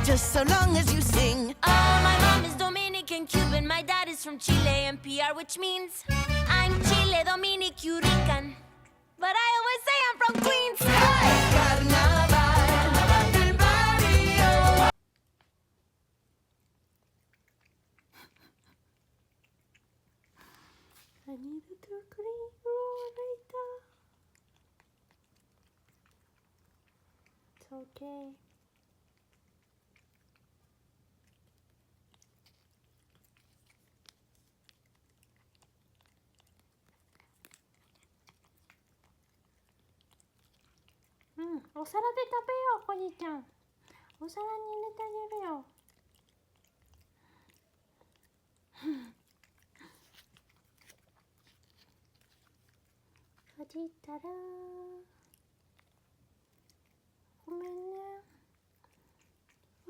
just so long as you sing. Oh, my mom is Dominican, Cuban. My dad is from Chile and PR, which means I'm Chile, Dominican, Rican. But I always say I'm from Queens. Carnaval del barrio. I need to clean floor later. It's okay.お皿で食べよう、おじいちゃん。お皿に入れてあげるよ。かじったらごめんね。